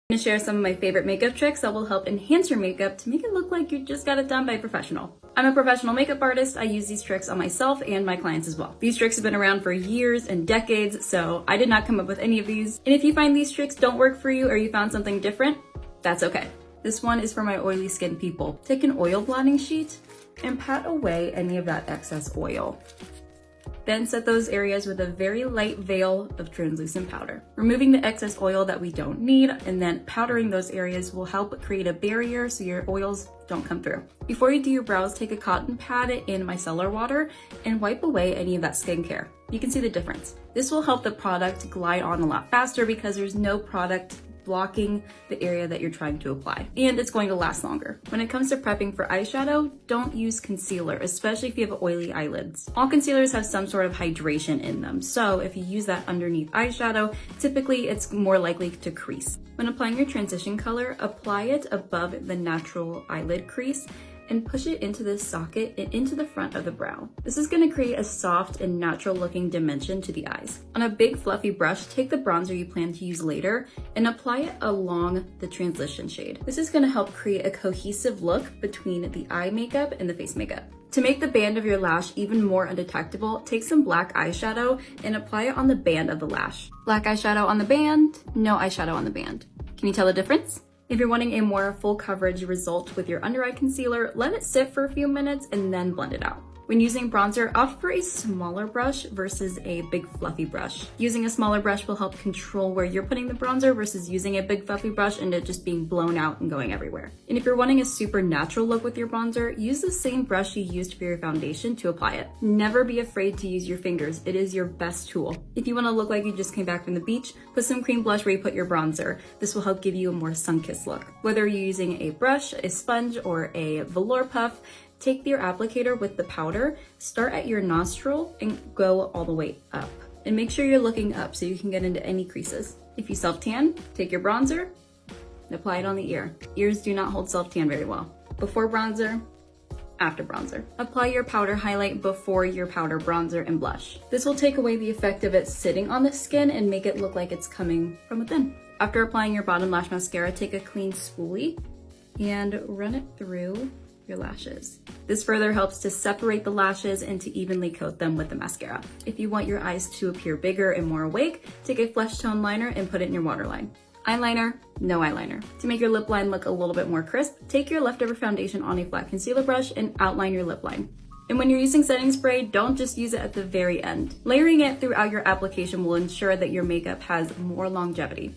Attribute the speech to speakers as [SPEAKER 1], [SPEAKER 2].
[SPEAKER 1] I'm going to share some of my favorite makeup tricks that will help enhance your makeup to make it look like you just got it done by a professional. I'm a professional makeup artist. I use these tricks on myself and my clients as well. These tricks have been around for years and decades, so I did not come up with any of these. And if you find these tricks don't work for you or you found something different, that's okay. This one is for my oily skin people. Take an oil blotting sheet and pat away any of that excess oil. Then set those areas with a very light veil of translucent powder. Removing the excess oil that we don't need and then powdering those areas will help create a barrier so your oils don't come through. Before you do your brows, take a cotton pad in micellar water and wipe away any of that skincare. You can see the difference. This will help the product glide on a lot faster because there's no product blocking the area that you're trying to apply, and it's going to last longer. When it comes to prepping for eyeshadow, don't use concealer, especially if you have oily eyelids. All concealers have some sort of hydration in them, so if you use that underneath eyeshadow, typically it's more likely to crease. When applying your transition color, apply it above the natural eyelid crease and push it into the socket and into the front of the brow. This is going to create a soft and natural looking dimension to the eyes. On a big fluffy brush, take the bronzer you plan to use later and apply it along the transition shade. This is going to help create a cohesive look between the eye makeup and the face makeup. To make the band of your lash even more undetectable, take some black eyeshadow and apply it on the band of the lash. Black eyeshadow on the band, no eyeshadow on the band. Can you tell the difference? If you're wanting a more full coverage result with your under eye concealer, let it sit for a few minutes and then blend it out. When using bronzer, opt for a smaller brush versus a big fluffy brush. Using a smaller brush will help control where you're putting the bronzer versus using a big fluffy brush and it just being blown out and going everywhere. And if you're wanting a super natural look with your bronzer, use the same brush you used for your foundation to apply it. Never be afraid to use your fingers. It is your best tool. If you want to look like you just came back from the beach, put some cream blush where you put your bronzer. This will help give you a more sun-kissed look. Whether you're using a brush, a sponge, or a velour puff, take your applicator with the powder, start at your nostril and go all the way up. And make sure you're looking up so you can get into any creases. If you self-tan, take your bronzer and apply it on the ear. Ears do not hold self-tan very well. Before bronzer, after bronzer. Apply your powder highlight before your powder bronzer and blush. This will take away the effect of it sitting on the skin and make it look like it's coming from within. After applying your bottom lash mascara, take a clean spoolie and run it through your lashes. This further helps to separate the lashes and to evenly coat them with the mascara. If you want your eyes to appear bigger and more awake, take a flesh tone liner and put it in your waterline. Eyeliner, no eyeliner. To make your lip line look a little bit more crisp, take your leftover foundation on a flat concealer brush and outline your lip line. And when you're using setting spray, don't just use it at the very end. Layering it throughout your application will ensure that your makeup has more longevity.